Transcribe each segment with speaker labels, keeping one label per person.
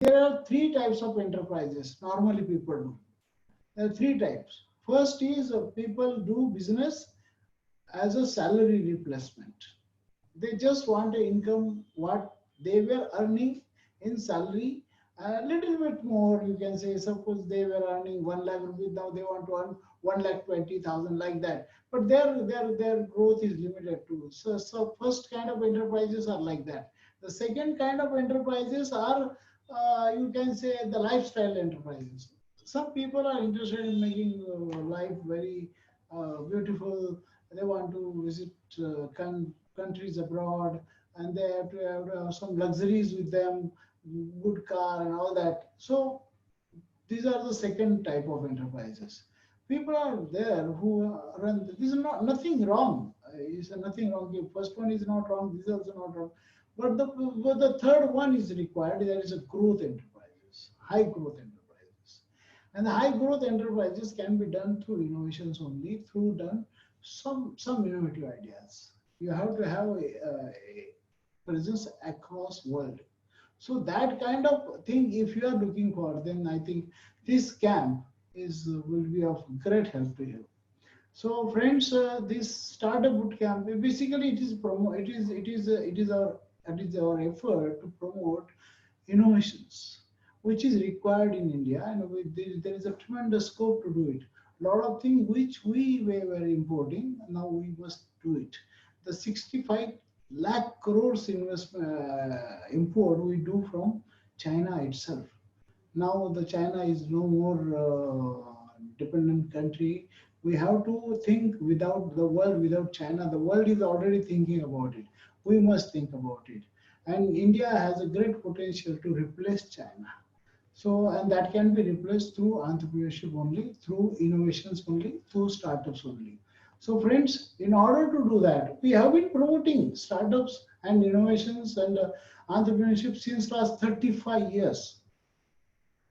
Speaker 1: There are three types of enterprises normally people do. There are three types. First is people do business as a salary replacement. They just want an income what they were earning in salary, a little bit more. You can say, suppose they were earning 1 lakh rupees, now they want to earn 1,20,000, like that. But their growth is limited to. So first kind of enterprises are like that. The second kind of enterprises are, you can say, the lifestyle enterprises. Some people are interested in making life very beautiful. They want to visit countries abroad, and they have to have some luxuries with them, good car and all that. So these are the second type of enterprises. People are there who run. This is not nothing wrong. Is nothing wrong. The first one is not wrong. This is also not wrong. But the third one is required. There is a growth enterprises, high growth enterprises, and the high growth enterprises can be done through innovations only, through done some innovative ideas. You have to have a presence across world. So that kind of thing, if you are looking for, then I think this camp is will be of great help to you. So, friends, this startup boot camp basically it is promo. It is our effort to promote innovations, which is required in India, and there is a tremendous scope to do it. A lot of things which we were importing, now we must do it. The 65 lakh crores investment import we do from China itself. Now the China is no more dependent country. We have to think without the world, without China. The world is already thinking about it. We must think about it. And India has a great potential to replace China. So, and that can be replaced through entrepreneurship only, through innovations only, through startups only. So, friends, in order to do that, we have been promoting startups and innovations and entrepreneurship since last 35 years.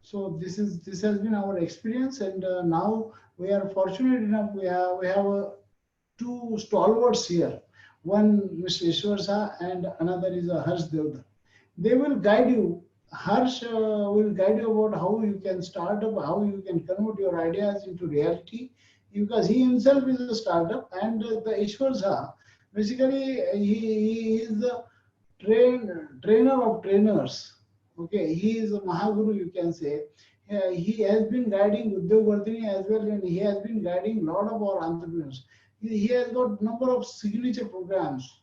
Speaker 1: So this has been our experience, and now we are fortunate enough. We have two stalwarts here. One Mr. Ishwar Shah and another is Harsh Devda. They will guide you. Harsh will guide you about how you can start up, how you can convert your ideas into reality, because he himself is a startup, and the Ishwar Shah, basically he is the trainer of trainers. Okay, he is a Mahaguru, you can say. He has been guiding Udyog Vardhini as well, and he has been guiding a lot of our entrepreneurs. He has got number of signature programs,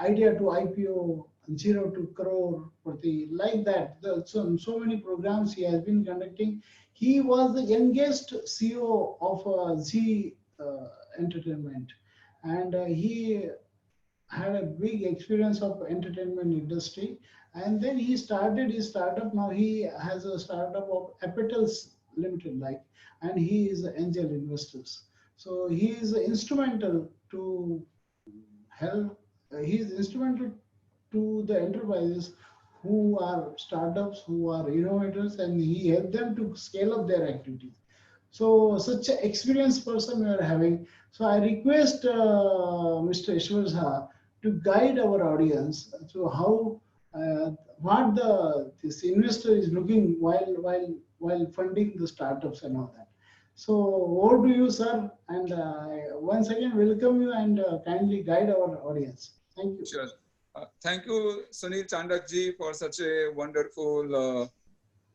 Speaker 1: idea to IPO, zero to crore, like that. So many programs he has been conducting. He was the youngest CEO of Z Entertainment, and he had a big experience of entertainment industry, and then he started his startup. Now he has a startup of Apetals Limited, like, and he is an angel investors. So he is instrumental to help. He is instrumental to the enterprises who are startups, who are innovators, and he helped them to scale up their activities. So such an experienced person we are having. So I request Mr. Ishwar Jha to guide our audience to how what the this investor is looking while funding the startups and all that. So over to you, sir, and once again welcome you and kindly guide our audience. Thank you.
Speaker 2: Sure. Thank you, Sunil Chandak ji, for such a wonderful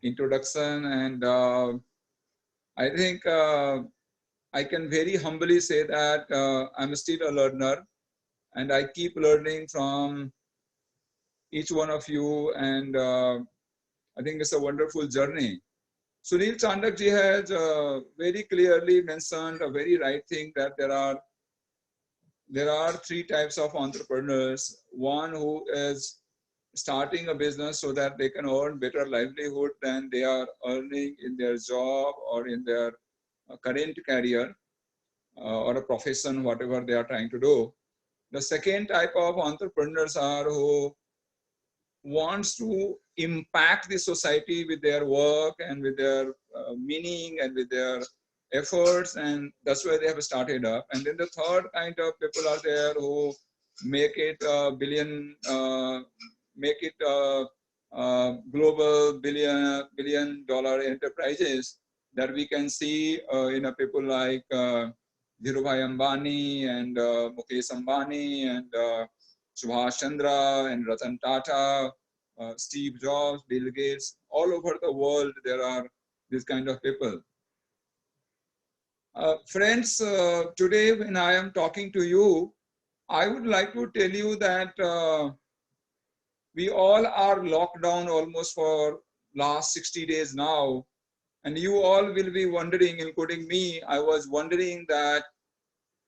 Speaker 2: introduction. And I think I can very humbly say that I'm still a learner, and I keep learning from each one of you. And I think it's a wonderful journey. Sunil Chandak ji has very clearly mentioned a very right thing, that there are three types of entrepreneurs. One who is starting a business so that they can earn better livelihood than they are earning in their job or in their current career or a profession, whatever they are trying to do. The second type of entrepreneurs are who wants to impact the society with their work and with their meaning and with their efforts, and that's why they have started up. And then the third kind of people are there who make it a billion, make it global billion dollar enterprises that we can see people like Dhirubhai Ambani and Mukesh Ambani and Subhash Chandra and Ratan Tata, Steve Jobs, Bill Gates. All over the world there are these kind of people. Friends, today when I am talking to you, I would like to tell you that we all are locked down almost for last 60 days now. And you all will be wondering, including me, I was wondering that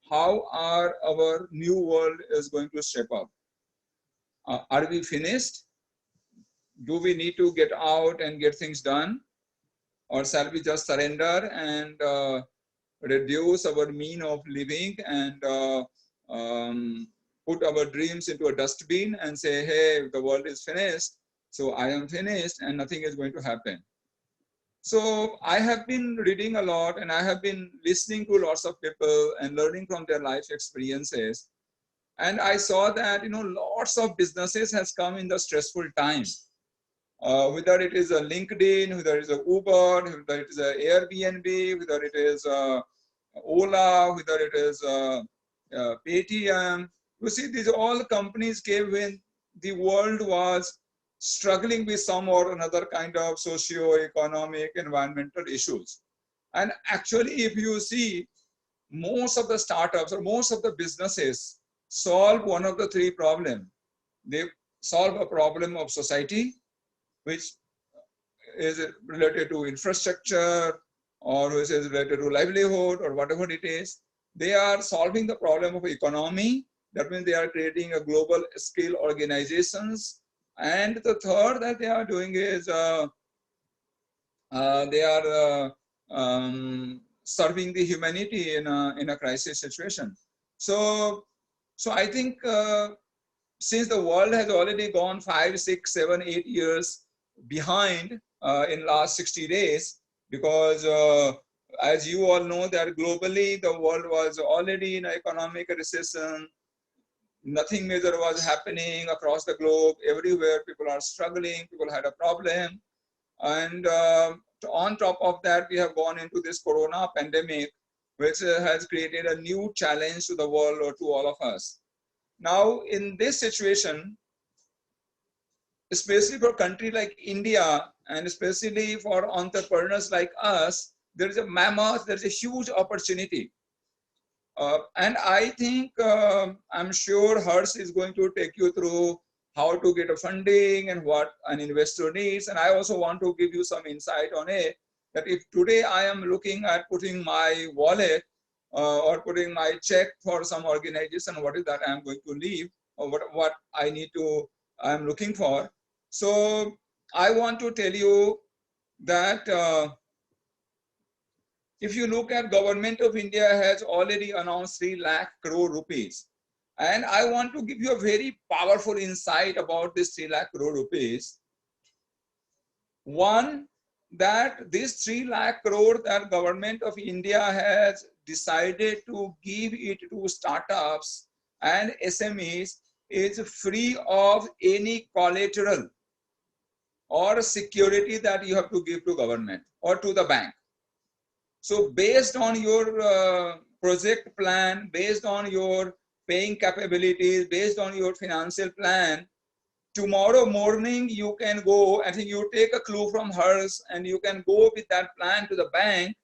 Speaker 2: how our new world is going to shape up. Are we finished? Do we need to get out and get things done? Or shall we just surrender and reduce our mean of living and put our dreams into a dustbin and say, hey, the world is finished, so I am finished and nothing is going to happen. So I have been reading a lot and I have been listening to lots of people and learning from their life experiences. And I saw that, lots of businesses has come in the stressful time. Whether it is a LinkedIn, whether it is a Uber, whether it is a Airbnb, whether it is Ola, whether it is Paytm. You see, these all companies came when the world was struggling with some or another kind of socio-economic, environmental issues. And actually, if you see, most of the startups or most of the businesses solve one of the three problems. They solve a problem of society, which is related to infrastructure or which is related to livelihood or whatever it is. They are solving the problem of economy. That means they are creating a global scale organizations. And the third that they are doing is they are serving the humanity in a crisis situation. So I think since the world has already gone 5, 6, 7, 8 years behind in last 60 days, because as you all know that globally the world was already in economic recession. Nothing major was happening across the globe. Everywhere people are struggling, people had a problem. And on top of that, we have gone into this corona pandemic, which has created a new challenge to the world or to all of us. Now, in this situation, especially for a country like India, and especially for entrepreneurs like us, there is a mammoth, there's a huge opportunity. And I think, I'm sure Harsh is going to take you through how to get a funding and what an investor needs. And I also want to give you some insight on it, that if today I am looking at putting my wallet or putting my check for some organization, what is that I'm going to leave or what I need to, I'm looking for. So I want to tell you that if you look at Government of India has already announced 3 lakh crore rupees. And I want to give you a very powerful insight about this 3 lakh crore rupees. One, that this 3 lakh crore that Government of India has decided to give it to startups and SMEs is free of any collateral or security that you have to give to government or to the bank. So based on your project plan, based on your paying capabilities, based on your financial plan, tomorrow morning you can go, I think you take a clue from hers and you can go with that plan to the bank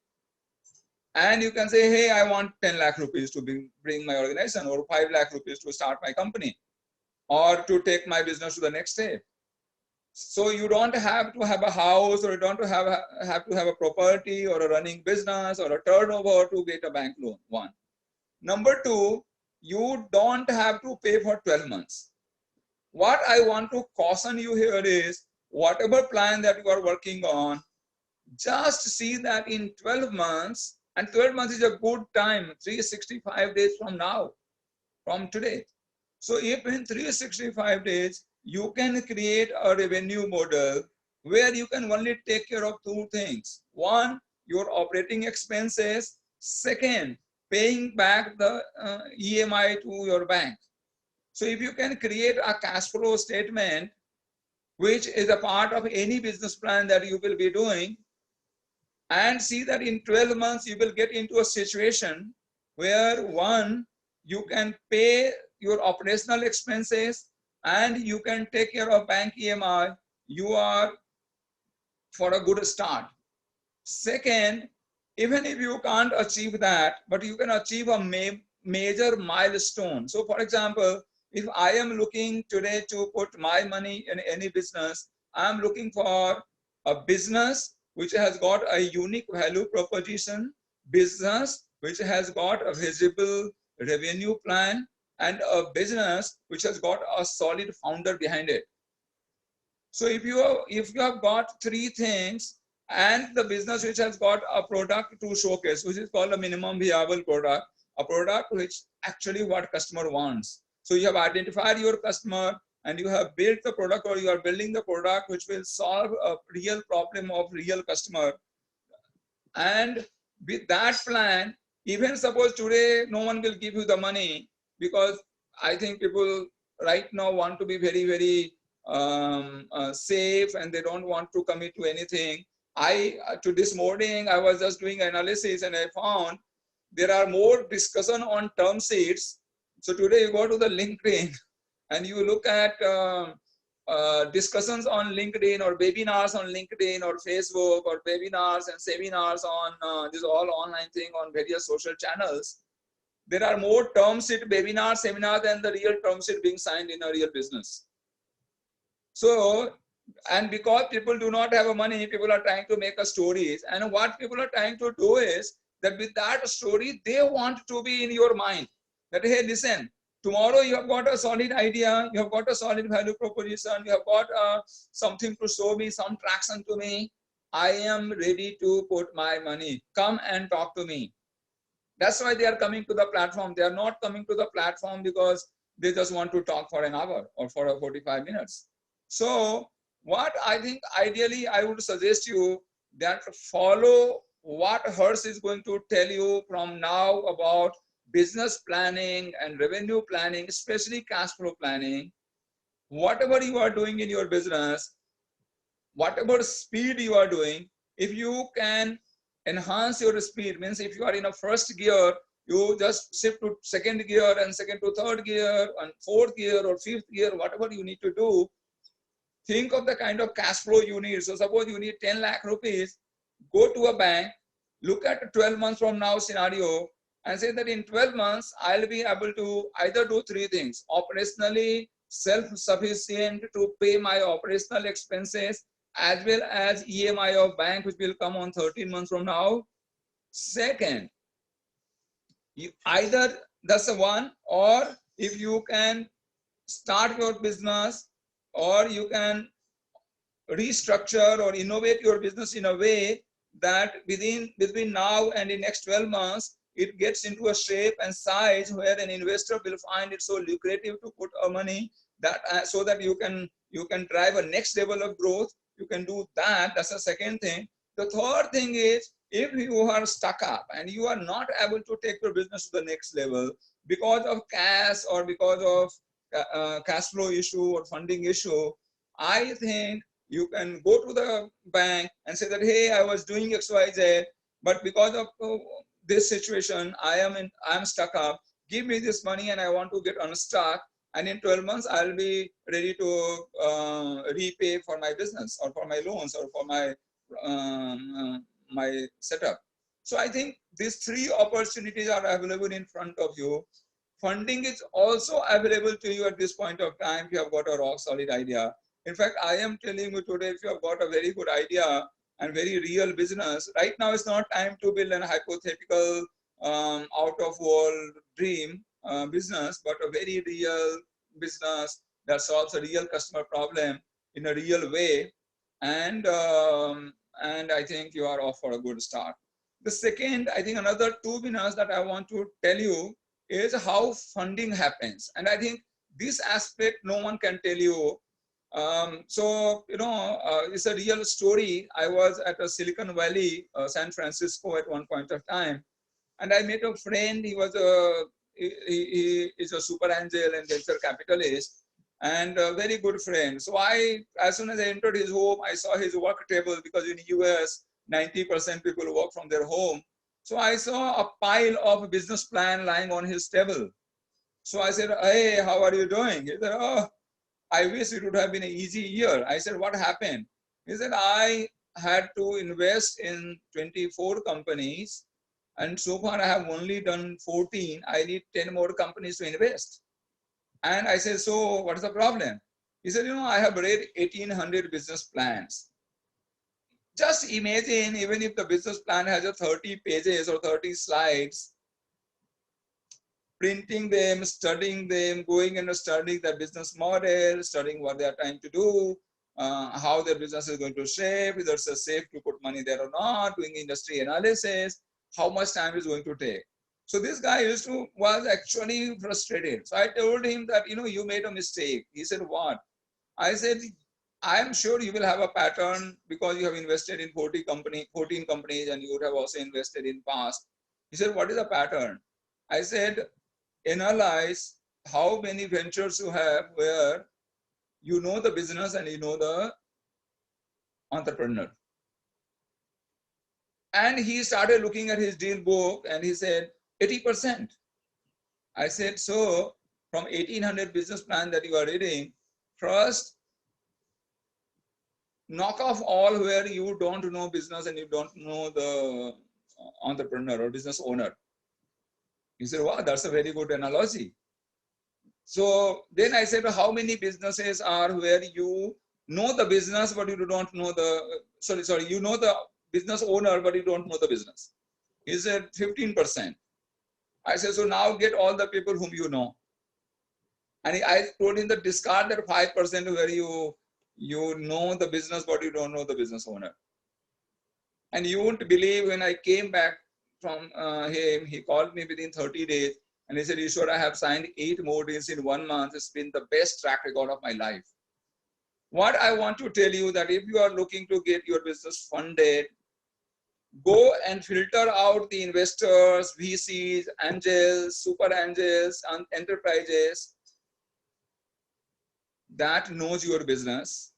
Speaker 2: and you can say, hey, I want 10 lakh rupees to bring my organization or 5 lakh rupees to start my company or to take my business to the next step. So you don't have to have a house or you don't have to have a property or a running business or a turnover to get a bank loan. One. Number two, you don't have to pay for 12 months. What I want to caution you here is whatever plan that you are working on, just see that in 12 months, and 12 months is a good time, 365 days from now, from today. So if in 365 days, you can create a revenue model where you can only take care of two things. One, your operating expenses. Second, paying back the EMI to your bank. So if you can create a cash flow statement which is a part of any business plan that you will be doing, and see that in 12 months you will get into a situation where one, you can pay your operational expenses and you can take care of bank EMI. You are for a good start. Second, even if you can't achieve that, but you can achieve a major milestone. So for example, if I am looking today to put my money in any business, I'm looking for a business which has got a unique value proposition, business which has got a visible revenue plan, and a business which has got a solid founder behind it. So if you have got three things, and the business which has got a product to showcase, which is called a minimum viable product, a product which actually what customer wants. So you have identified your customer and you have built the product, or you are building the product which will solve a real problem of real customer. And with that plan, even suppose today no one will give you the money, because I think people right now want to be very, very safe, and they don't want to commit to anything. To this morning, I was just doing analysis and I found there are more discussion on term sheets. So today you go to the LinkedIn and you look at discussions on LinkedIn, or webinars on LinkedIn or Facebook, or webinars and seminars on this all online thing on various social channels. There are more term sheet webinars, seminars than the real term sheet being signed in a real business. So, and because people do not have money, people are trying to make a stories. And what people are trying to do is that with that story, they want to be in your mind. That, hey, listen, tomorrow you have got a solid idea, you have got a solid value proposition, you have got something to show me, some traction to me. I am ready to put my money. Come and talk to me. That's why they are coming to the platform. They are not coming to the platform because they just want to talk for an hour or for 45 minutes. So what I think ideally I would suggest you that follow what Harsh is going to tell you from now about business planning and revenue planning, especially cash flow planning. Whatever you are doing in your business, whatever speed you are doing, if you can enhance your speed, means if you are in a first gear, you just shift to second gear and second to third gear and fourth gear or fifth gear, whatever you need to do. Think of the kind of cash flow you need. So suppose you need 10 lakh rupees, go to a bank, look at a 12 months from now scenario and say that in 12 months, I'll be able to either do three things: operationally self-sufficient to pay my operational expenses, as well as EMI of bank, which will come on 13 months from now. Second, either that's the one, or if you can start your business, or you can restructure or innovate your business in a way that between now and the next 12 months, it gets into a shape and size where an investor will find it so lucrative to put money that so that you can drive a next level of growth. You can do that. That's the second thing. The third thing is, if you are stuck up and you are not able to take your business to the next level because of cash or because of cash flow issue or funding issue, I think you can go to the bank and say that, hey, I was doing XYZ, but because of this situation, I am stuck up. Give me this money and I want to get unstuck. And in 12 months, I'll be ready to repay for my business or for my loans or for my my setup. So I think these three opportunities are available in front of you. Funding is also available to you at this point of time if you have got a rock solid idea. In fact, I am telling you today, if you have got a very good idea and very real business, right now it's not time to build an hypothetical out of world dream business, but a very real business that solves a real customer problem in a real way. And I think you are off for a good start. The second, I think another two winners that I want to tell you is how funding happens. And I think this aspect no one can tell you. So, you know, it's a real story. I was at a Silicon Valley, San Francisco at one point of time, and I met a friend. He was he is a super angel and venture capitalist. and a very good friend. So as soon as I entered his home, I saw his work table, because in US, 90% people work from their home. So I saw a pile of business plan lying on his table. So I said, hey, how are you doing? He said, oh, I wish it would have been an easy year. I said, what happened? He said, I had to invest in 24 companies, and so far I have only done 14. I need 10 more companies to invest. And I said, so what is the problem? He said, I have read 1,800 business plans. Just imagine, even if the business plan has a 30 pages or 30 slides, printing them, studying them, going and studying the business model, studying what they are trying to do, how their business is going to shape, whether it's safe to put money there or not, doing industry analysis, how much time is going to take. So this guy was actually frustrated. So I told him that, you made a mistake. He said, what? I said, I am sure you will have a pattern because you have invested in 14 companies, and you would have also invested in past. He said, what is the pattern? I said, analyze how many ventures you have where you know the business and you know the entrepreneur. And he started looking at his deal book and he said, 80%. I said, so from 1,800 business plan that you are reading, first knock off all where you don't know business and you don't know the entrepreneur or business owner. He said, wow, that's a very good analogy. So then I said, how many businesses are where you know the business, but you don't know you know the business owner, but you don't know the business? He said, 15%. I said, so now get all the people whom you know. And I told him that discard that 5% where you know the business, but you don't know the business owner. And you won't believe, when I came back from him, he called me within 30 days. And he said, Ishwar, I have signed 8 more deals in 1 month. It's been the best track record of my life. What I want to tell you, that if you are looking to get your business funded, go and filter out the investors, VCs, angels, super angels, and enterprises that knows your business.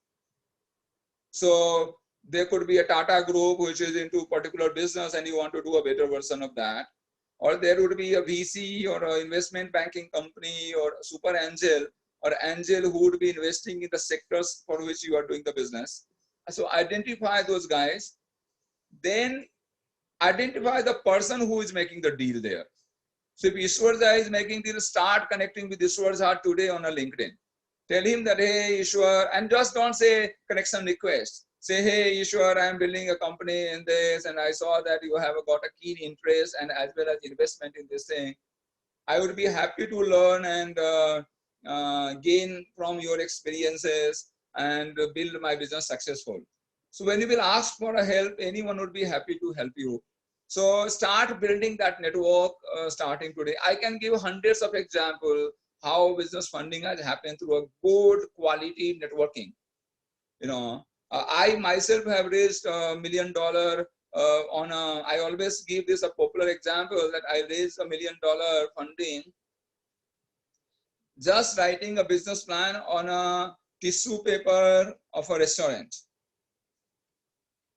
Speaker 2: So there could be a Tata group which is into particular business and you want to do a better version of that. Or there would be a VC or an investment banking company or a super angel or angel who would be investing in the sectors for which you are doing the business. So identify those guys. Then identify the person who is making the deal there. So if Ishwar Jha is making deal, start connecting with Ishwar Jha today on a LinkedIn. Tell him that, hey, Ishwar, and just don't say connection request. Say, hey, Ishwar, I'm building a company in this, and I saw that you have got a keen interest and as well as investment in this thing. I would be happy to learn and gain from your experiences and build my business successful. So when you will ask for a help, anyone would be happy to help you. So start building that network starting today. I can give hundreds of examples how business funding has happened through a good quality networking. I myself have raised $1 million I always give this a popular example that I raised $1 million funding just writing a business plan on a tissue paper of a restaurant.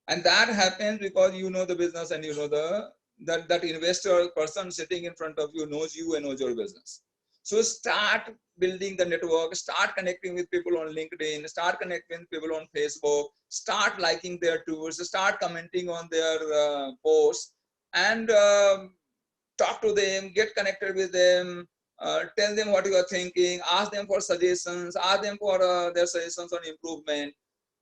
Speaker 2: And that happens because you know the business and you know that investor person sitting in front of you knows you and knows your business. So start building the network, start connecting with people on LinkedIn, start connecting with people on Facebook, start liking their tours, start commenting on their posts, and talk to them, get connected with them, tell them what you are thinking, ask them for suggestions, ask them for their suggestions on improvement.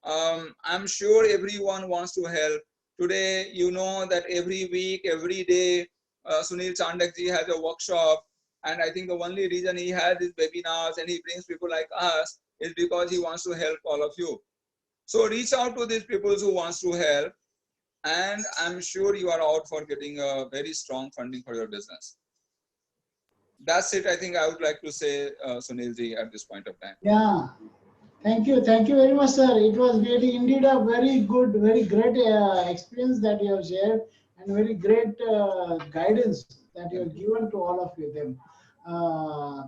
Speaker 2: I'm sure everyone wants to help. Today, you know that every week, every day, Sunil Chandakji has a workshop. And I think the only reason he has these webinars and he brings people like us is because he wants to help all of you. So reach out to these people who wants to help. And I'm sure you are out for getting a very strong funding for your business. That's it. I think I would like to say, Sunilji, at this point of time.
Speaker 1: Yeah. Thank you very much, sir. It was really indeed a very good, very great experience that you have shared, and very great guidance that you have given to all of them. Uh,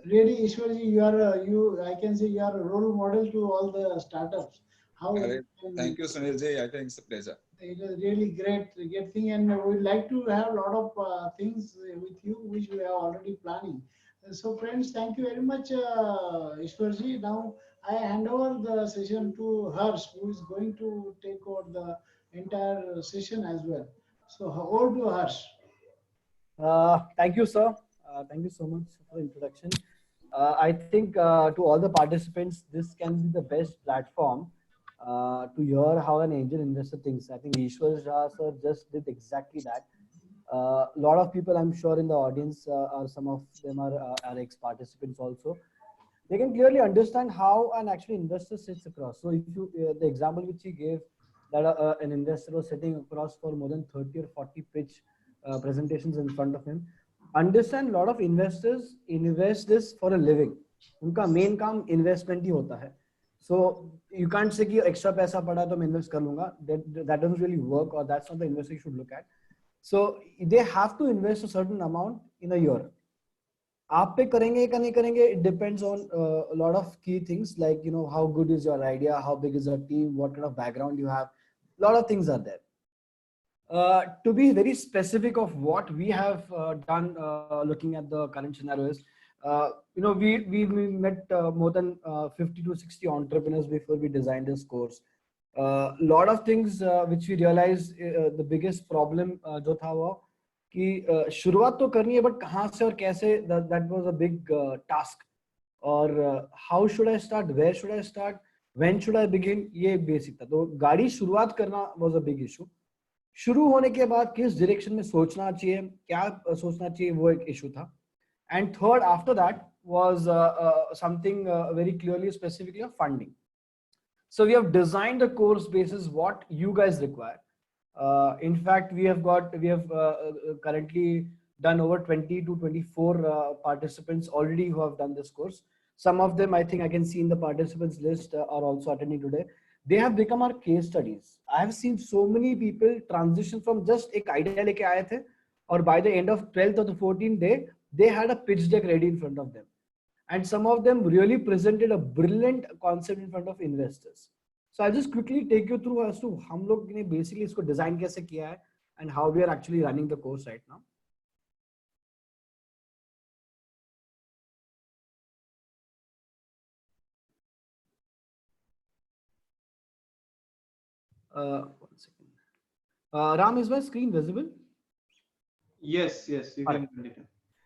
Speaker 1: Really, Ishwarji, you are I can say you are a role model to all the startups. How
Speaker 2: Arey,
Speaker 1: we can,
Speaker 2: thank you, Sunil ji. I think it's a pleasure.
Speaker 1: it is really great thing, and we'd like to have a lot of things with you, which we are already planning. So, friends, thank you very much, Ishwarji. Now, I hand over the session to Harsh, who is going to take over the entire session as well. So, over to Harsh.
Speaker 3: Thank you, sir. Thank you so much for the introduction. I think to all the participants, this can be the best platform to hear how an angel investor thinks. I think Ishwar Jha sir just did exactly that. A lot of people, I'm sure, in the audience, are some of them are ex-participants also. They can clearly understand how an actual investor sits across. So, if you the example which he gave, that an investor was sitting across for more than 30 or 40 pitch presentations in front of him. Understand, a lot of investors invest this for a living. उनका main काम investment ही होता है. So you can't say कि extra पैसा पड़ा तो मैं invest कर लूँगा. That doesn't really work, or that's not the investor you should look at. So they have to invest a certain amount in a year. आप पे करेंगे या नहीं करेंगे, it depends on a lot of key things, like how good is your idea, how big is your team, what kind of background you have. A lot of things are there. To be very specific of what we have done, looking at the current scenario is, we met more than 50 to 60 entrepreneurs before we designed this course. Lot of things which we realized, the biggest problem जो था वो कि शुरुआत तो करनी है, but कहाँ से और कैसे, that was a big task. और how should I start, where should I start, when should I begin, ये basic था. तो गाड़ी शुरुआत करना was a big issue. शुरू होने के बाद किस डायरेक्शन में सोचना चाहिए, क्या सोचना चाहिए, वो एक इशू था. And third after that was something very clearly specifically of funding. So we have designed the course basis what you guys require. In fact, we have currently done over 20 to 24 participants already who have done this course. Some of them, I think I can see in the participants list, are also attending today. They have become our case studies. I have seen so many people transition from just एक idea लेके आए थे, और by the end of 12th or the 14th day, they had a pitch deck ready in front of them. And some of them really presented a brilliant concept in front of investors. So I'll just quickly take you through as to हम लोग ने basically इसको design कैसे किया है and how we are actually running the course right now. One second. Ram, is my screen visible?
Speaker 4: Yes, you can continue.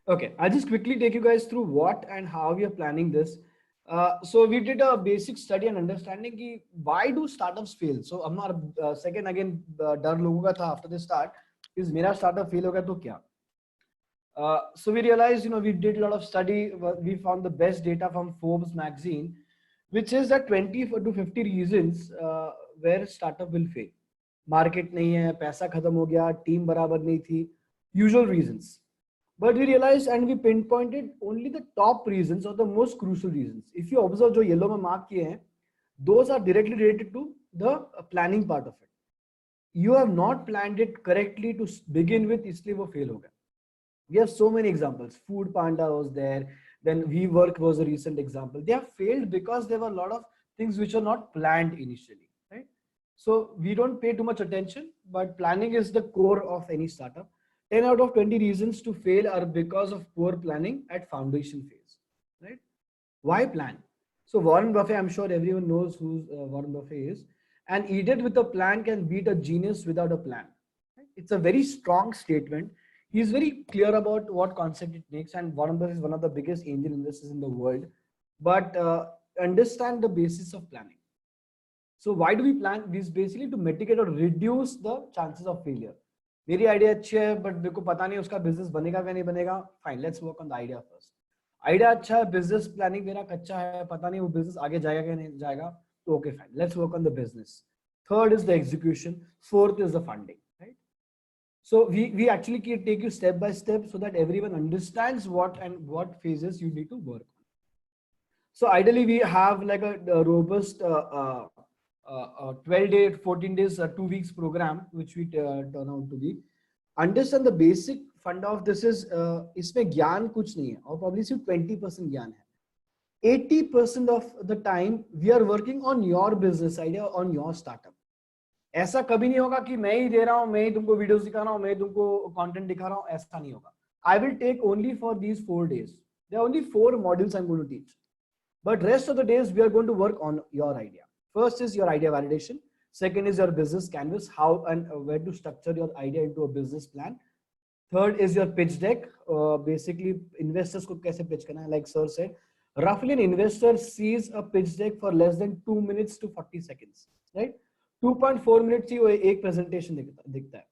Speaker 3: Okay, I'll just quickly take you guys through what and how we are planning this. So we did a basic study and understanding ki why do startups fail. So हमारा second again डर लोगों का था after the start is मेरा startup fail हो गया तो क्या. So we realized, we did a lot of study. We found the best data from Forbes magazine, which is that 20 to 50 reasons where startup will fail. Market नहीं है, पैसा खत्म हो गया, team बराबर नहीं थी, usual reasons. But we realized and we pinpointed only the top reasons or the most crucial reasons. If you observe जो yellow में mark किए हैं, those are directly related to the planning part of it. You have not planned it correctly to begin with, इसलिए वो fail हो गया. We have so many examples. Food Panda was there. Then WeWork was a recent example. They have failed because there were a lot of things which are not planned initially, right? So we don't pay too much attention, but planning is the core of any startup. 10 out of 20 reasons to fail are because of poor planning at foundation phase, right? Why plan? So Warren Buffett, I'm sure everyone knows who Warren Buffett is. An idiot with a plan can beat a genius without a plan. Right? It's a very strong statement. He's very clear about what concept it makes, and Warren Buffett is one of the biggest angel investors in the world. But understand the basis of planning. So why do we plan? This basically to mitigate or reduce the chances of failure. मेरी idea अच्छी है, but मेरे को पता नहीं उसका business बनेगा या नहीं बनेगा. Fine, let's work on the idea first. Idea अच्छा है, बिजनेस प्लानिंग मेरा कच्चा है, पता नहीं वो बिजनेस आगे जाएगा या नहीं जाएगा, तो okay fine, let's work on the business. Third is the execution. Fourth is the funding, right? So we actually take you step by step so that everyone understands what phases you need to work on. So ideally we have like a robust 12 day, 14 days, 2 weeks program, which we turn out to be. Understand the basic फंडा of this is, इसमें ज्ञान कुछ नहीं है और probably सिर्फ 20% ज्ञान है. 80% of the time we are working on your business idea, on your startup. ऐसा कभी नहीं होगा कि मैं ही दे रहा हूं, मैं ही तुमको वीडियोस दिखा रहा हूं, मैं तुमको कंटेंट दिखा रहा हूं, ऐसा नहीं होगा. I will take only for these 4 days. There are only 4 modules I'm going to teach. But rest of the days we are going to work on your idea. First is your idea validation. Second is your business canvas, how and where to structure your idea into a business plan. Third is your pitch deck. Basically, investors को कैसे pitch करना है, like sir said. Roughly, an investor sees a pitch deck for less than 2 minutes to 40 seconds, right? 2.4 minutes ही वो एक presentation दिखता है.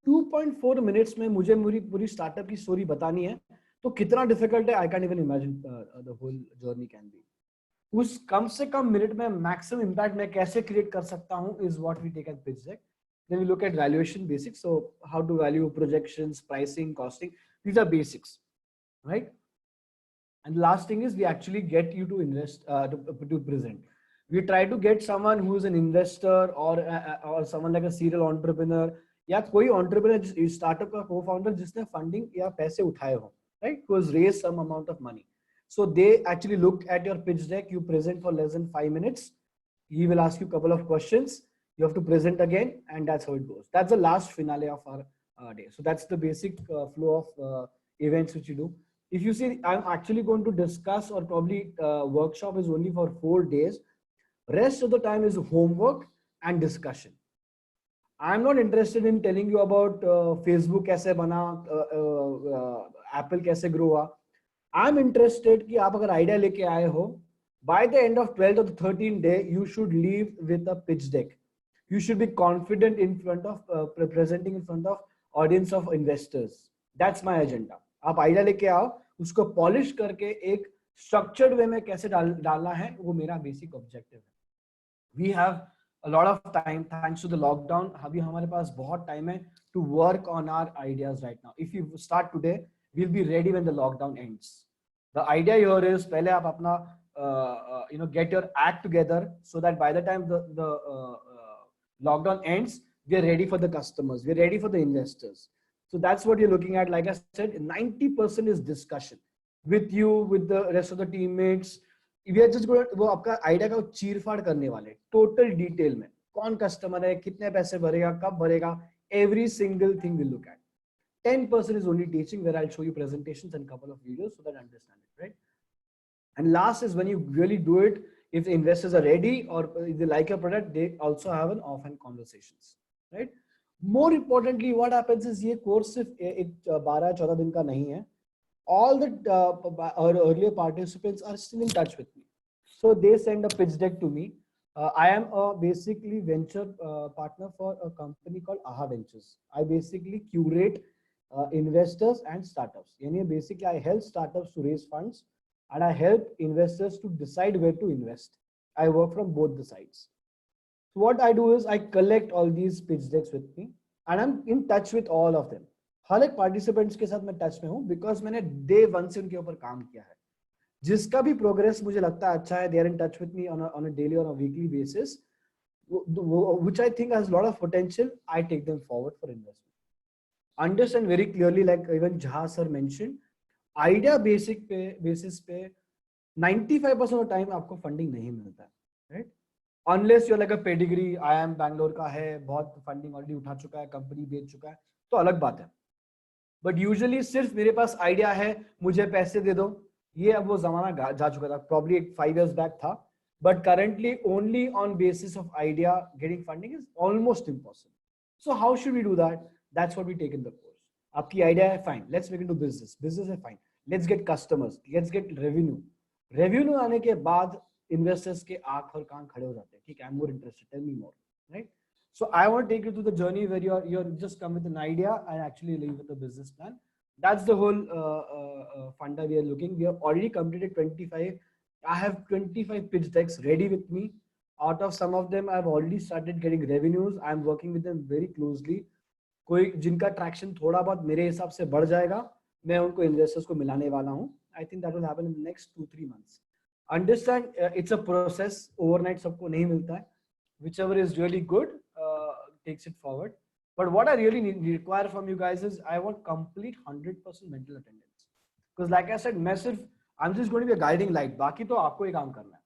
Speaker 3: 2.4 minutes में मुझे पूरी startup की story बतानी है, तो कितना difficult है, I can't even imagine the whole journey can be. उस कम से कम मिनट में maximum impact मैं कैसे create कर सकता हूँ is what we take as pitch deck. Then we look at valuation basics. So how to value, projections, pricing, costing. These are basics, right? And the last thing is we actually get you to invest, to present. We try to get someone who is an investor or someone like a serial entrepreneur या कोई entrepreneur startup का co-founder जिसने funding या पैसे उठाए हो, right? Who has raised some amount of money. So they actually look at your pitch deck. You present for less than 5 minutes. He will ask you a couple of questions. You have to present again, and that's how it goes. That's the last finale of our day. So that's the basic flow of events which you do. If you see, I'm actually going to discuss, or probably workshop is only for 4 days. Rest of the time is homework and discussion. I'm not interested in telling you about Facebook कैसे बना, Apple कैसे grow हुआ. I'm interested कि आप अगर idea लेके आए हो, by the end of 12th or the 13th day, you should leave with a pitch deck. You should be confident in front of presenting in front of audience of investors. That's my agenda. आप idea लेके आओ, उसको polish करके एक structured way में कैसे डालना है, वो मेरा बेसिक ऑब्जेक्टिव है. We have a lot of time thanks to the lockdown. अभी हमारे पास बहुत टाइम है to work on our ideas right now. If you start today, we'll be ready when the lockdown ends. The idea here is पहले आप अपना get your act together so that by the time the lockdown ends, we are ready for the customers, we are ready for the investors. So that's what you're looking at. Like I said, 90% is discussion with you, with the rest of the teammates. We are just going to वो आपका idea का चीरफाड़ करने वाले total detail में, कौन customer है, कितने पैसे भरेगा, कब भरेगा, every single thing we'll look at. 10% is only teaching, where I'll show you presentations and couple of videos so that I understand it, right? And last is when you really do it, if the investors are ready or if they like your product, they also have an offhand conversations, right? More importantly, what happens is ये course सिर्फ 12-14 दिन का नहीं है. All the earlier participants are still in touch with me. So they send a pitch deck to me. I am a basically venture partner for a company called AHA Ventures. I basically curate investors and startups. Yani basically I help startups to raise funds and I help investors to decide where to invest. I work from both the sides. So what I do is I collect all these pitch decks with me and I'm in touch with all of them. हर एक participants के साथ मैं touch में हूँ because मैंने day 1 से उनके ऊपर काम किया है. जिसका भी प्रोग्रेस मुझे लगता है अच्छा है, they are in touch with me on a daily और weekly basis, which I think has lot of potential, I take them forward for investment. Understand very clearly, like even जहां सर मेंशन, आइडिया बेसिस पे 95% of time आपको funding नहीं मिलता है, right? Unless you are like a pedigree, IIM Bangalore का है, बहुत funding already उठा चुका है, कंपनी बेच चुका है, तो अलग बात है. बट यूजुअली सिर्फ मेरे पास आइडिया है, मुझे पैसे दे दो, ये अब वो जमाना जा चुका था, प्रॉब्ली 5 years बैक था. But currently only on basis of idea getting funding is almost impossible. So how should we do that? That's what we take in the course. आपकी आइडिया है, fine, let's make it to business. Business है, fine, let's get customers, let's get revenue. Revenue आने के बाद investors के आंख और कान खड़े हो जाते हैं. ठीक है, I am more interested, tell me more, right? So I want to take you through the journey where you're just come with an idea and actually leave with a business plan. That's the whole funda we are looking. We have already completed 25. I have 25 pitch decks ready with me. Out of some of them, I've already started getting revenues. I'm working with them very closely. कोई जिनका traction थोड़ा बहुत मेरे हिसाब से बढ़ जाएगा, मैं उनको investors को मिलाने वाला हूँ. I think that will happen in the next 2-3 months. Understand, it's a process. Overnight सबको नहीं मिलता है. Whichever is really good takes it forward. But what I really require from you guys is I want complete 100% mental attendance. Because like I said, I'm just going to be a guiding light. बाकी तो आपको ही काम करना है.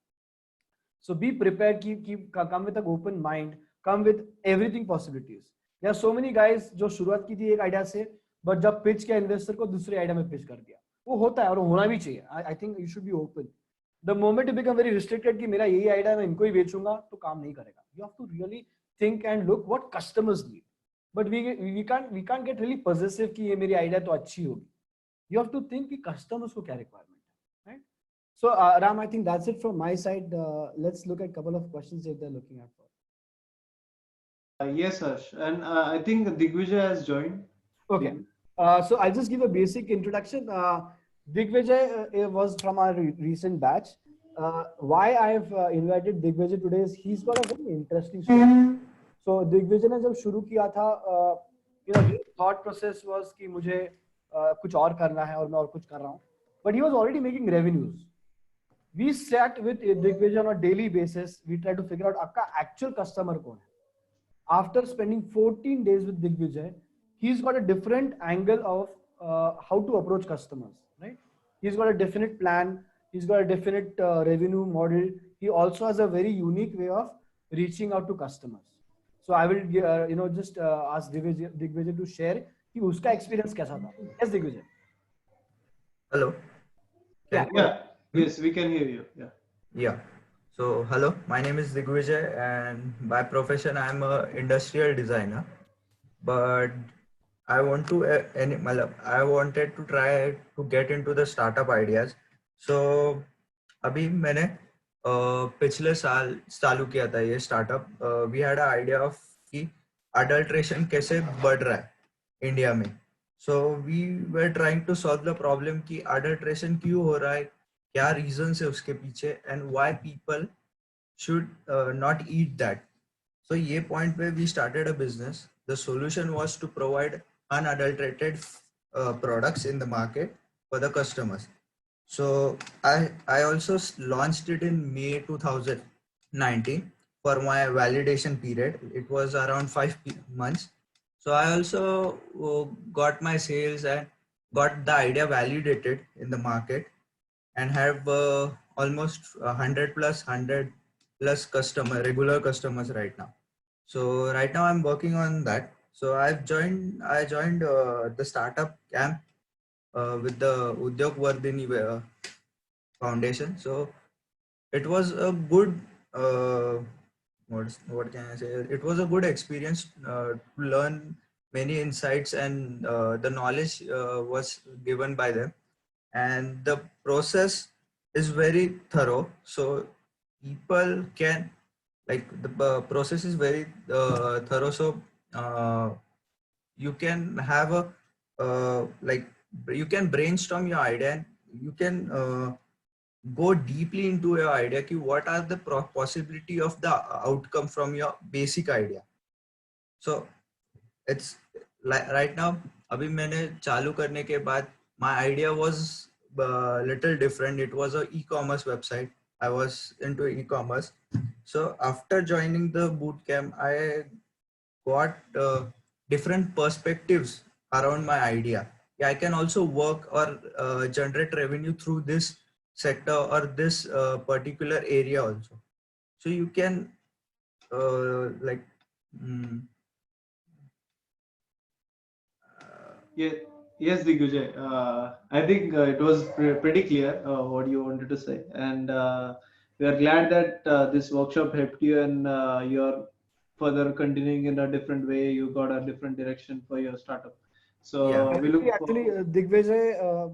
Speaker 3: So be prepared, come with an open mind, come with everything possibilities. There are so many guys जो शुरुआत की थी एक आइडिया से, but जब पिच किया इन्वेस्टर को दूसरे आइडिया में पिच कर दिया. वो होता है और होना भी चाहिए. I think you should be open. The moment you become very restricted कि मेरा यही आइडिया मैं इनको ही बेचूंगा तो काम नहीं करेगा. You have to really think and look what customers need. But we can't get really possessive कि ये मेरी आइडिया तो अच्छी होगी. You have to think कि customers को क्या requirement है, right? So Ram, I think that's it from my side. Let's look at a couple of questions if they're looking at for.
Speaker 4: Yes, Harsh. And I think Digvijay has joined.
Speaker 3: Okay. So I'll just give a basic introduction. Digvijay was from our recent batch. Why I've invited Digvijay today is he's got a very interesting story. So Digvijay ने जब शुरू किया था, his thought process was कि मुझे कुछ और करना है और मैं और कुछ कर रहा हूँ. But he was already making revenues. We sat with Digvijay on a daily basis. We tried to figure out आपका actual customer कौन है. After spending 14 days with Digvijay, he's got a different angle of how to approach customers, right? He's got a definite plan. He's got a definite revenue model. He also has a very unique way of reaching out to customers. So I will, just ask Digvijay to share कि उसका experience कैसा था. Yes, Digvijay.
Speaker 5: Hello.
Speaker 4: Yeah. Yes, we can hear you. Yeah.
Speaker 5: Yeah. So hello, my name is Digvijay, and by profession I'm a industrial designer. But I wanted to try to get into the startup ideas. So अभी मैंने पिछले साल चालू किया था ये startup. We had an idea of कि adulteration कैसे बढ़ रहा है इंडिया में. So we were trying to solve the problem कि adulteration क्यों हो रहा है, क्या reasons है उसके पीछे, and why people should not eat that. So ये point पे we started a business. The solution was to provide unadulterated products in the market for the customers. So I also launched it in May 2019 for my validation period. It was around 5 months. So I also got my sales and got the idea validated in the market and have almost 100 plus regular customers right now. So right now I'm working on that. So I joined the startup camp with the Udyog Vardhini Foundation. So it was a good what can I say? It was a good experience to learn many insights, and the knowledge was given by them, and the process is very thorough. So people can the process is very thorough. So you can have a you can brainstorm your idea, and you can go deeply into your idea ki what are the possibility of the outcome from your basic idea. So it's like right now abhi maine chalu karne ke baad my idea was little different. It was a e-commerce website. I was into e-commerce. So after joining the bootcamp, I got different perspectives around my idea. Yeah, I can also work or generate revenue through this sector or this particular area also. So you can
Speaker 4: Yes, Digvijay. I think it was pretty clear what you wanted to say, and we are glad that this workshop helped you, and you're further continuing in a different way. You got a different direction for your startup. So
Speaker 5: Yeah.
Speaker 4: we look
Speaker 3: Actually, Digvijay.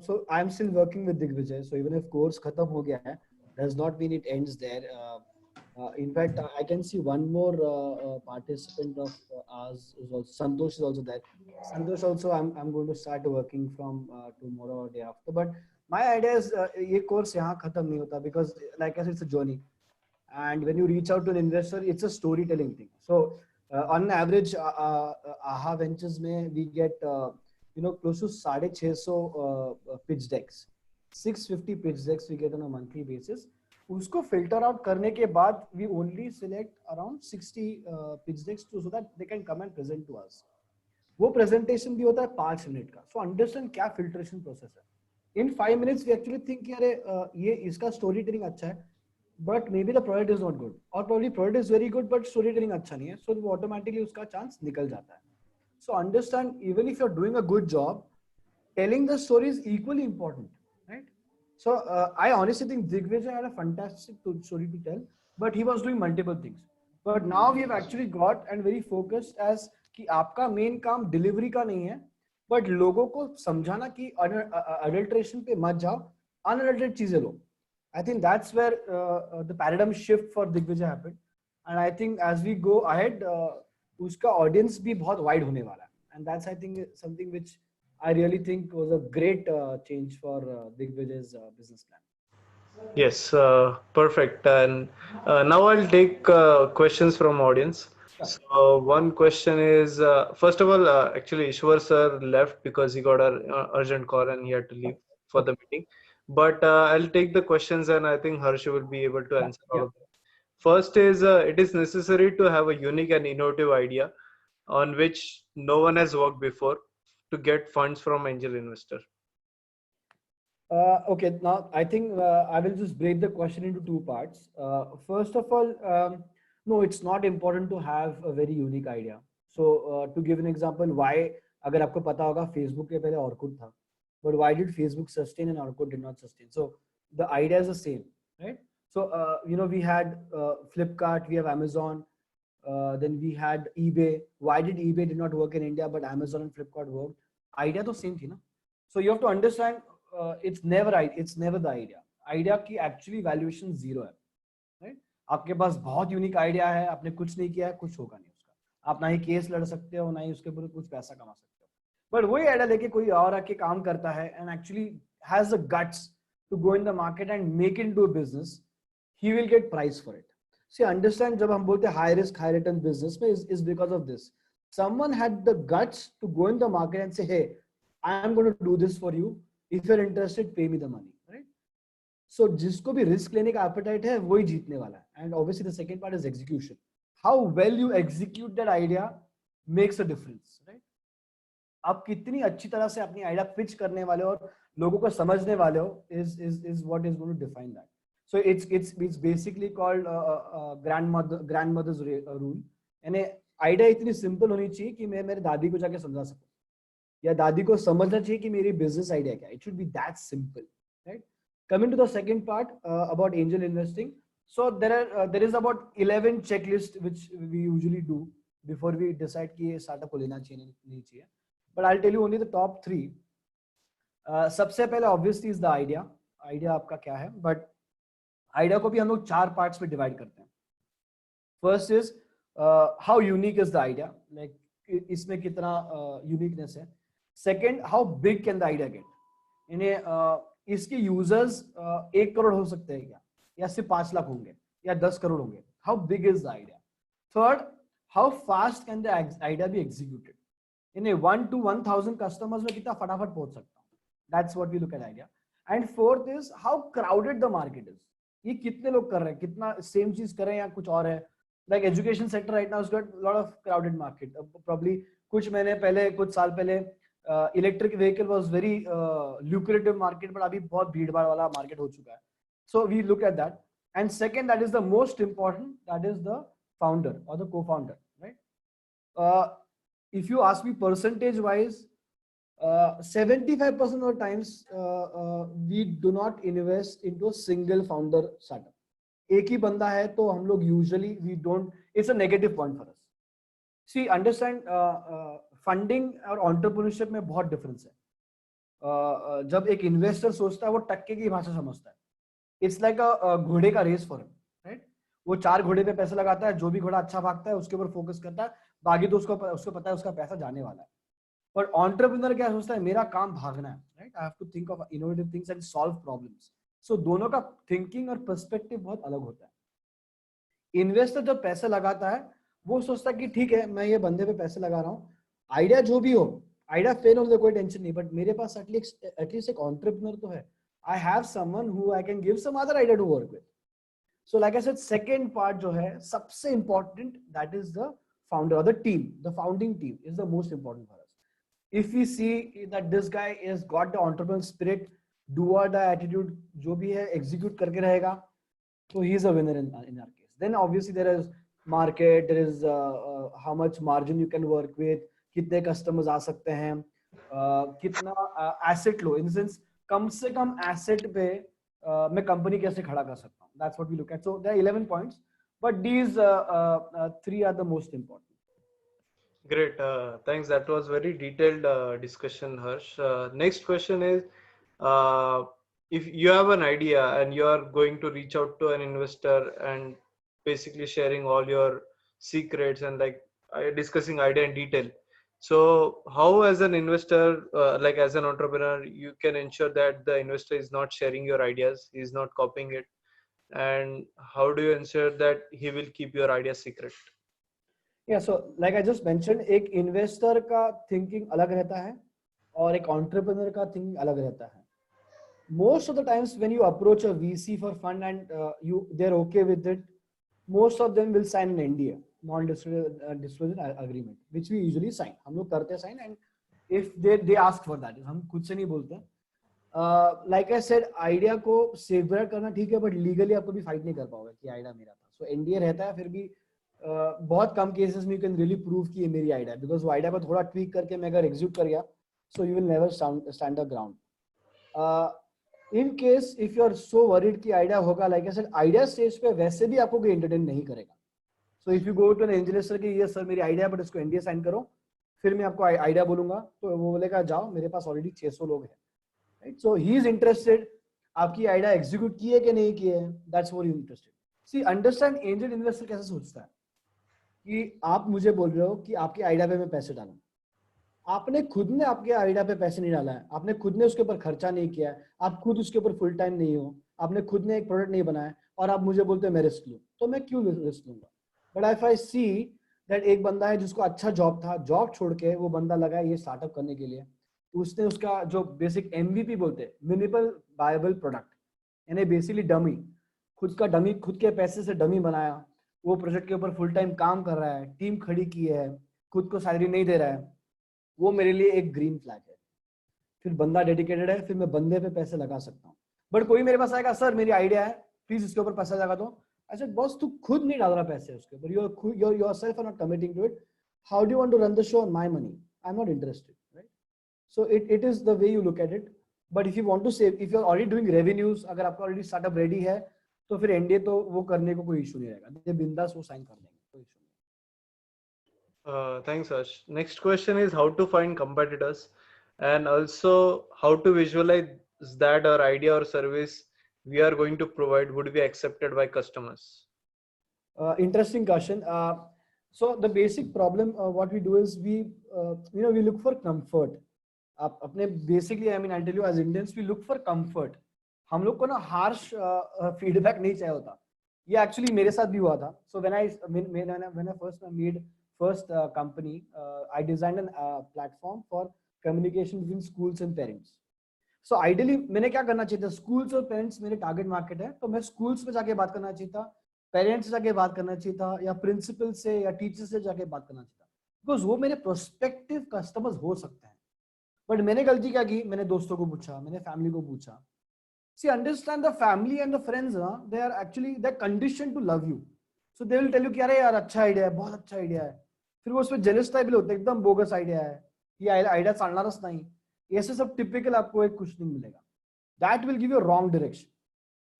Speaker 3: So I'm still working with Digvijay. So even if course khatam ho gaya hai, does not mean it ends there. In fact, I can see one more participant of ours is also Santosh is also there. Santosh also, I'm going to start working from tomorrow or day after. But my idea is ये course यहाँ खत्म नहीं होता because like I said, it's a journey. And when you reach out to an investor, it's a storytelling thing. So on average, AHA Ventures में we get close to 650 pitch decks. 650 pitch decks we get on a monthly basis. उसको filter out करने के बाद we only select around 60 pitch decks so that they can come and present to us. वो presentation भी होता है 5 minute का. So understand क्या फिल्ट्रेशन प्रोसेस है. इन 5 minutes we actually think कि अरे ये इसका स्टोरी टेलिंग अच्छा है, but maybe the product is not good, और probably product is very good but storytelling अच्छा नहीं है, सो वो ऑटोमेटिकली उसका चांस निकल जाता है. So understand even if you are doing a good job, telling the story is equally important, right? So I honestly think Digvijay had a fantastic story to tell, but he was doing multiple things. But now we have actually got and very focused as कि आपका main काम delivery का नहीं है, but लोगों को समझाना कि अडल्ट्रेशन पे मत जाओ, अनअडल्टेड चीजें लो. I think that's where the paradigm shift for Digvijay happened, and I think as we go ahead, उसका audience भी बहुत wide होने वाला है, and that's I think something which I really think was a great change for Digvijay's business plan.
Speaker 4: Yes, perfect. And now I'll take questions from audience.
Speaker 3: Sure.
Speaker 4: So one question is, first of all, actually Ishwar sir left because he got an urgent call and he had to leave for the meeting. But I'll take the questions and I think Harsh will be able to answer all of them. First is, it is necessary to have a unique and innovative idea on which no one has worked before to get funds from angel investor.
Speaker 3: Okay, now I think I will just break the question into two parts. First of all, no, it's not important to have a very unique idea. So to give an example, why, अगर आपको पता होगा Facebook के पहले Orkut था, but why did Facebook sustain and Orkut did not sustain? So the idea is the same, right? So you know, we had Flipkart, we have Amazon, then we had eBay. Why did eBay did not work in India, but Amazon and Flipkart worked? Idea तो same थी ना. So you have to understand. It's never the idea की actually valuation zero है, right? आपके पास बहुत unique idea है, आपने कुछ नहीं किया है, कुछ होगा नहीं उसका. आप ना ही केस लड़ सकते हो, ना ही उसके ऊपर कुछ पैसा कमा सकते हो. बट वही आइडिया लेके कोई और आके काम करता है and actually has the guts to go in the market and make it into a business, he will get price for it. See, understand, जब हम बोलते हैं high risk high return business में is because of this. Someone had the guts to go in the market and say, hey, I am going to do this for you. If you're interested, pay me the money, right? So जिसको भी risk लेने का appetite है, वही जीतने वाला है. And obviously the second part is execution. How well you execute that idea makes a difference, right? आप कितनी अच्छी तरह से अपनी आइडिया पिच करने वाले हो और लोगों को समझने वाले हो is what is going to define that. So it's basically called grandmother's rule. यानी आइडिया इतनी सिंपल होनी चाहिए कि मैं मेरे दादी को जाके समझा सकूं, या दादी को समझना चाहिए कि मेरी बिजनेस आइडिया क्या है. It should be that simple, right? Coming to the second part about angel investing. So there is about 11 checklist which we usually do before we decide कि ये स्टार्टअप को लेना चाहिए नहीं चाहिए. But I will tell you only the top 3. सबसे पहले obviously is the idea आपका क्या है, बट आइडिया को भी हम लोग 4 पार्ट्स में डिवाइड करते हैं. First is how unique is the idea, like इसमें कितना यूनिकनेस है. Second, how big can the idea get, यानी इसके यूजर्स 1 करोड़ हो सकते हैं क्या, या सिर्फ 5 लाख होंगे, या 10 करोड़ होंगे. How big is the idea. Third, how fast can the idea be executed, यानी 1 to 1000 कस्टमर्स में कितना फटाफट पहुंच सकता हूँ. That's what we look at idea. And fourth is how crowded the market is, ये कितने लोग कर रहे हैं, कितना सेम चीज कर रहे हैं या कुछ और है. Like education sector right now is got lot of crowded market. Probably कुछ साल पहले electric vehicle was very lucrative market, but अभी बहुत भीड़ भाड़ वाला मार्केट हो चुका है. So we look at that. And second, that is the most important, that is the founder और the co-founder, right? if you ask me percentage wise, 75% of the times we do not invest into a single founder startup. एक ही बंदा है तो हम लोग usually we don't, it's a negative point for us. See, understand, funding और entrepreneurship में बहुत difference है. जब एक इन्वेस्टर सोचता है वो टक्के की भाषा समझता है. इट्स लाइक अ घोड़े का रेस फॉर हिम, राइट? वो 4 घोड़े पे पैसा लगाता है, जो भी घोड़ा अच्छा भागता है उसके ऊपर फोकस करता है, बाकी तो उसको पता है उसका पैसा जाने वाला है. पर एंटरप्रेन्योर क्या सोचता है, मेरा काम भागना है, right? I have to think of innovative things and solve problems. So दोनों का थिंकिंग और पर्सपेक्टिव बहुत अलग होता है. इन्वेस्टर जब पैसा लगाता है वो सोचता है कि ठीक है, मैं ये बंदे पे पैसे लगा रहा हूँ, आइडिया जो भी हो, आइडिया फेल होने कोई टेंशन नहीं, बट मेरे पास एटलीस्ट एक एंटरप्रेन्योर तो है. I have someone who I can give some other idea to work with. So like I said, second part जो है सबसे important, that is the founder or the team. The founding team is the most important for us. if we see that this guy has got the entrepreneurial spirit, do or die attitude, जो भी है execute करके रहेगा, so he is a winner in our case. Then obviously there is market, there is how much margin you can work with, कितने customers आ सकते हैं, कितना asset low, in the sense कम से कम asset पे मैं company कैसे खड़ा कर सकता हूँ. That's what we look at. So there are 11 points, but these three are the most important.
Speaker 4: Great. Thanks. That was very detailed discussion, Harsh. Next question is, if you have an idea and you are going to reach out to an investor and basically sharing all your secrets and like discussing idea in detail. So how as an investor, like as an entrepreneur, you can ensure that the investor is not sharing your ideas, he is not copying it. And how do you ensure that he will keep your idea secret?
Speaker 3: Yeah, so like I just mentioned, एक investor का thinking अलग रहता है और एक entrepreneur का thinking अलग रहता है. Most of the times when you approach a VC for fund and they're okay with it, most of them will sign an NDA, non-disclosure agreement, which we usually sign. हम लोग करते sign, and if they ask for that, हम खुद से नहीं बोलते. Like I said, idea को safeguard करना ठीक है, but legally आपको भी fight नहीं कर पाओगे कि idea मेरा था. So NDA रहता है, फिर भी बहुत कम cases में you can really prove कि ये मेरी idea है, because वो idea पर थोड़ा tweak करके मैं अगर execute कर गया, so you will never stand the ground. In case if you are so worried कि idea होगा, like I said, idea stage पे वैसे भी आपको कोई entertain नहीं करेगा. So if you go to an angel investor कि ये सर मेरी idea है, but इसको NDA sign करो, फिर मैं आपको idea बोलूंगा, तो वो बोलेगा जाओ, मेरे पास already 600 लोग हैं. Right? So he is interested. आपकी आइडिया एग्जीक्यूट किए कि नहीं किए, that's what he is interested. See, understand angel investor कैसे सोचता है कि आप मुझे बोल रहे हो कि आपके आइडिया पे मैं पैसे डालूं. आपने खुद ने आपके आइडिया पे पैसे नहीं डाला है, आपने खुद ने उसके ऊपर खर्चा नहीं किया है, आप खुद उसके ऊपर फुल टाइम नहीं हो, आपने खुद ने एक प्रोडक्ट नहीं बनाया और आप मुझे बोलते हो मैं रिस्क लूं, तो मैं क्यों रिस्क लूंगा. But if I see that एक बंदा है जिसको अच्छा जॉब था, जॉब छोड़ के वो बंदा लगा ये स्टार्टअप करने के लिए, उसने उसका जो बेसिक MVP बोलते हैं, मिनिमल वायबल प्रोडक्ट, यानी बेसिकली डमी, खुद का डमी, खुद के पैसे से डमी बनाया, वो प्रोजेक्ट के ऊपर फुल टाइम काम कर रहा है, टीम खड़ी की है, खुद को सैलरी नहीं दे रहा है, वो मेरे लिए एक ग्रीन फ्लैग है. फिर बंदा डेडिकेटेड है, फिर मैं बंदे पे पैसे लगा सकता हूँ. बट कोई मेरे पास आएगा, सर मेरी आइडिया है, प्लीज इसके ऊपर पैसा लगा दो. आई सेड बॉस तू खुद नहीं डाल रहा पैसे उसके ऊपर, you yourself are not committing to it, how do you want to run the show on my money, I am not interested. So it is the way you look at it. But if you want to save, if you are already doing revenues, अगर आपका already startup ready है, तो फिर NDA तो वो करने को कोई issue नहीं रहेगा, ये बिंदास वो sign कर देंगे, कोई issue नहीं.
Speaker 4: Thanks, Harsh. Next question is how to find competitors, and also how to visualize that our idea or service we are going to provide would be accepted by customers.
Speaker 3: Interesting question. So the basic problem, what we do is we look for comfort. आप अपने basically, I mean I tell you, as Indians we look for comfort. हम लोग को ना harsh feedback नहीं चाहिए होता. ये एक्चुअली मेरे साथ भी हुआ था. So when I first made first company, I designed an platform for communication between schools and parents. So ideally मैंने क्या करना चाहिए था, स्कूल्स और पेरेंट्स मेरे टारगेट मार्केट है, तो मैं स्कूल्स में जाके बात करना चाहिए था, पेरेंट्स से जाके बात करना चाहिए था, या प्रिंसिपल से या टीचर से जाके बात करना चाहिए था, बिकॉज वो मेरे प्रोस्पेक्टिव कस्टमर्स हो सकते हैं. बट मैंने गलती क्या की, मैंने दोस्तों को पूछा, मैंने फैमिली को पूछा. See understand the family and the friends, they are actually they are conditioned to love you. So they will tell you कि अरे यार अच्छा आइडिया है, बहुत अच्छा आइडिया है. फिर वो उसमें जेलस टाइप होते हैं, एकदम बोगस आइडिया है, ये आइडिया चालणारच नाही, ऐसे सब टिपिकल आपको एक कुछ नहीं मिलेगा. That will give you wrong direction.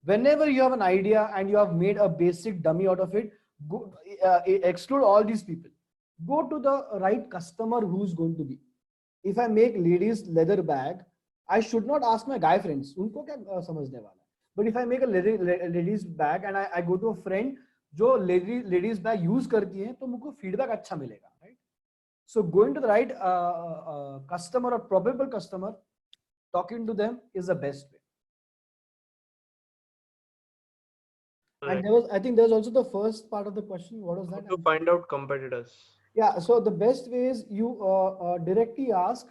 Speaker 3: Whenever you have an idea and you have made a basic dummy out of it, go, exclude all these people. Go to the right customer who's going to be. If I make ladies leather bag, I should not ask my guy friends. उनको क्या समझने वाला है? But if I make a ladies bag and I go to a friend जो ladies bag use करती है, तो मुझको feedback अच्छा मिलेगा, right? So going to the right customer or probable customer, talking to them is the best way. And there was, I think there was also the first part of the question. What was that?
Speaker 4: To find out competitors.
Speaker 3: Yeah. So the best way is you directly ask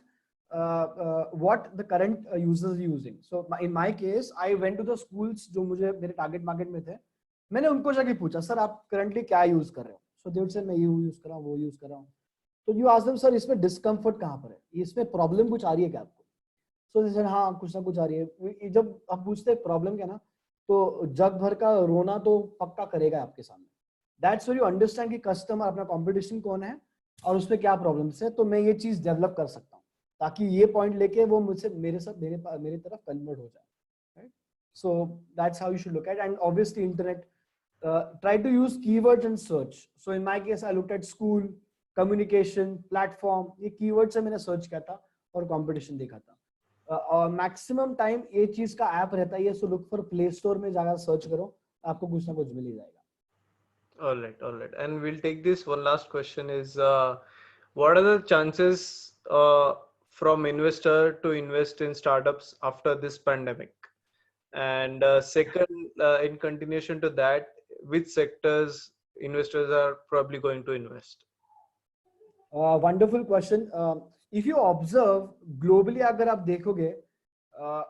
Speaker 3: what the current users are using. So in my case, I went to the schools जो मुझे मेरे target market में थे. मैंने उनको जाके पूछा, sir आप currently क्या use कर रहे हो? So they would say मैं ये use कर रहा हूँ, वो use कर रहा हूँ. तो यू आस्क देम सर इसमें डिस्कम्फर्ट कहाँ पर है, इसमें प्रॉब्लम कुछ आ रही है क्या आपको? सो दे सेड हाँ कुछ ना कुछ आ रही है। जब आप पूछते हैं प्रॉब्लम क्या ना, तो जग भर का रोना तो पक्का करेगा आपके सामने। दैट्स व्हेन यू अंडरस्टैंड कि कस्टमर अपना कंपटीशन कौन है और उसमें क्या प्रॉब्लम्स है, तो मैं ये चीज डेवलप कर सकता हूँ ताकि ये पॉइंट लेके वो मुझसे मेरे तरफ कन्वर्ट हो जाए, right? So that's how you should look at, and obviously internet, try to use keywords and search. So in my case I looked at school, communication, platform, ये keywords से मैंने search किया था और competition देखा था। और maximum time ये चीज का ऐप रहता है, so look for Play Store में जाकर search करो, आपको कुछ ना कुछ मिल ही जाएगा।
Speaker 4: All right. And we'll take this one last question is, what are the chances from investor to invest in startups after this pandemic? And second, in continuation to that, which sectors investors are probably going to invest?
Speaker 3: Wonderful question. If you observe globally, अगर आप देखोगे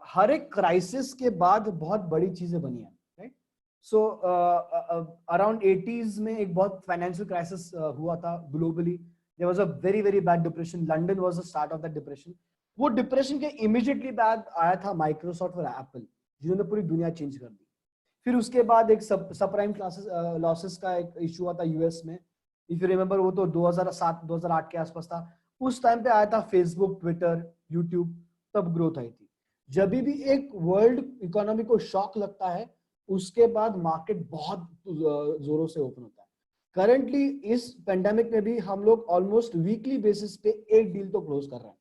Speaker 3: हर एक crisis के बाद बहुत बड़ी चीजें बनी हैं, राइट? सो अराउंड 80s में एक बहुत फाइनेंशियल क्राइसिस हुआ था globally. There was a very very bad depression, London was the start of that depression. वो डिप्रेशन के इमीडिएटली बाद आया था माइक्रोसॉफ्ट और एप्पल, जिन्होंने पूरी दुनिया चेंज कर दी। फिर उसके बाद एक सबप्राइम क्लासेस लॉसेस का एक इशू हुआ था यूएस में, इफ यू रिमेंबर, वो तो 2007-2008 के आसपास था। उस टाइम पे आया था फेसबुक, ट्विटर, यूट्यूब, तब ग्रोथ आई थी। जब भी एक वर्ल्ड इकोनॉमी को शॉक लगता है, उसके बाद मार्केट बहुत जोरों से ओपन होता है। करंटली इस पेंडेमिक में भी हम लोग ऑलमोस्ट वीकली बेसिस पे एक डील तो क्लोज कर रहे हैं,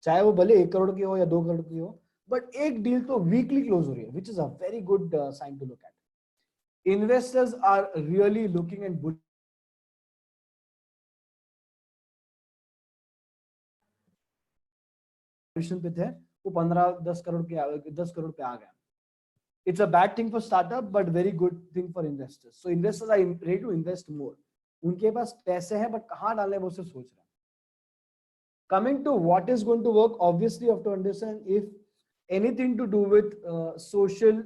Speaker 3: चाहे वो भले 1 करोड़ की हो या 2 करोड़ की हो, बट एक डील तो वीकली क्लोज हो रही है, which is a very good sign to look at. Investors are really looking and पे थे, वो 15-10 करोड़ के 10 करोड़ पे आ गया। It's a bad thing for startup, but very good thing for investors. So investors are ready to invest more. उनके पास पैसे हैं, but कहाँ डालने वो सिर्फ सोच रहे हैं। Coming to what is going to work, obviously you have to understand if anything to do with social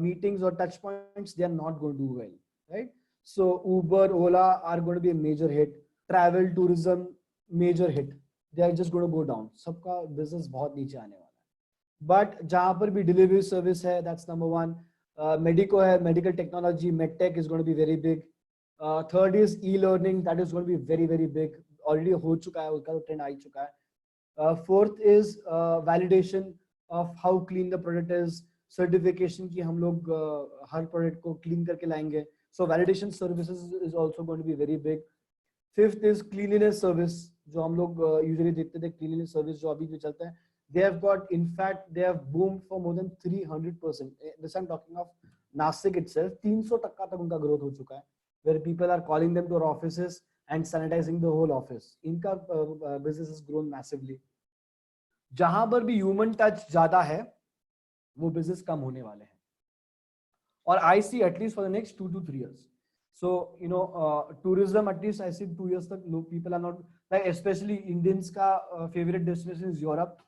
Speaker 3: meetings or touch points, they are not going to do well, right? So Uber, Ola are going to be a major hit. Travel, tourism, major hit. They are just going to go down. सबका business बहुत नीचे आने वाला है। But जहां पर भी delivery service है, दैट्स नंबर 1. मेडिको है, medical technology, medtech is going to be very big. Third is e learning, that is going to be very very big, already हो चुका है, उसका तो ट्रेंड आ ही चुका है. Fourth is validation of how clean the product is, certification की हम लोग हर प्रोडक्ट को क्लीन करके लाएंगे, so validation services is also going to be very big. Fifth is cleanliness service, जो हम लोग यूजुअली देखते थे, क्लीनलीनेस सर्विस जो अभी भी चलता है. They have got, in fact, they have boomed for more than 300%. This I'm talking of Nasik itself. 300% तक उनका growth हो चुका है, where people are calling them to our offices and sanitizing the whole office. इनका business has grown massively. जहां पर भी human touch ज्यादा है, वो business कम होने वाले हैं. और I see at least for the next 2 to 3 years. So you know, tourism at least I see 2 years तक people are not, like especially Indians का favorite destination is Europe.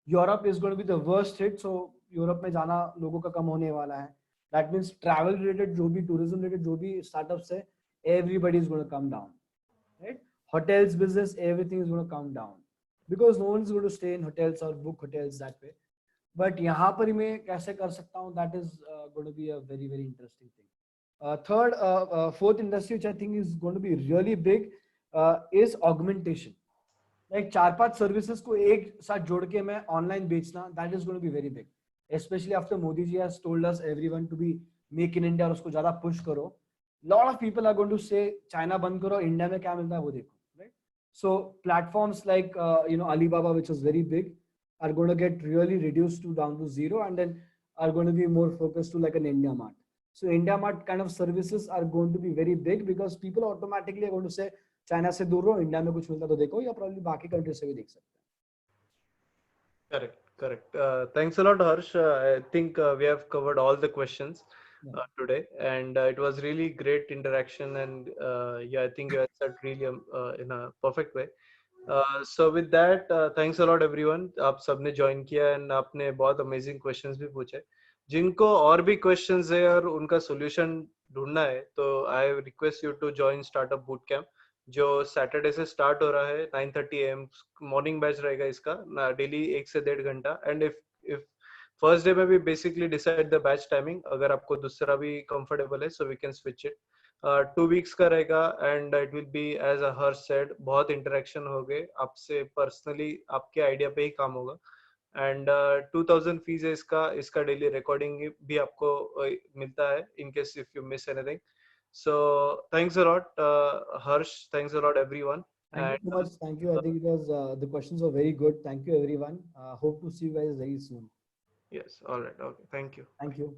Speaker 3: Europe is going to be the worst hit, so Europe में जाना लोगों का कम होने वाला है. That means travel related जो भी, टूरिज्म रिलेटेड जो भी स्टार्टअप्स है, everybody is going to come down, right? Hotels business, everything is going to come down because no one is going to stay in hotels और book hotels that way. But यहाँ पर मैं कैसे कर सकता हूँ, that is going to be a very very interesting thing. Third, fourth industry which I think is going to be really big is augmentation. Like 4-5 services को एक साथ जोड़ के मैं ऑनलाइन बेचना, that is going to be very big, specially after Modi ji has told us everyone to be make in India, और उसको ज्यादा पुश करो. Lot of people are going to say China बंद करो, इंडिया में क्या मिलता है वो देखो, right? So platforms like you know Alibaba, which is very big, are going to get really reduced to down to zero, and then are going to be more focused to like an India Mart. So India Mart kind of services are going to be very big because people automatically are going to say China से दूर रहो, India में कुछ मिलता तो देखो, या problem बाकी कंट्री से भी देख सकते हैं.
Speaker 4: Correct. Thanks a lot, Harsh. I think we have covered all the questions today, and it was really great interaction, and yeah, I think you answered really in a perfect way. So with that, thanks a lot everyone. आप सबने join किया and आपने बहुत amazing questions भी पूछे. जिनको और भी questions है और उनका solution ढूंढना है, तो I request you to join Startup Bootcamp.
Speaker 6: जो सैटरडे से स्टार्ट हो रहा है 9:30 AM मॉर्निंग बैच रहेगा इसका डेली 1 से 1.5 घंटा एंड इफ फर्स्ट डे में भी basically decide the batch timing अगर आपको दूसरा भी कंफर्टेबल है so we can switch it 2 weeks का रहेगा and it will be as a her said बहुत इंटरेक्शन हो गए आपसे पर्सनली आपके आइडिया पे ही काम होगा एंड 2000 फीस है इसका डेली रिकॉर्डिंग भी आपको मिलता है in case if you miss anything so thanks a lot Harsh, thanks a lot everyone
Speaker 3: Thank you
Speaker 6: and
Speaker 3: so much. Thank you. I think it was the questions were very good. Thank you, everyone. Hope to see you guys very soon.
Speaker 6: yes, all right, okay, thank you.
Speaker 3: Thank you.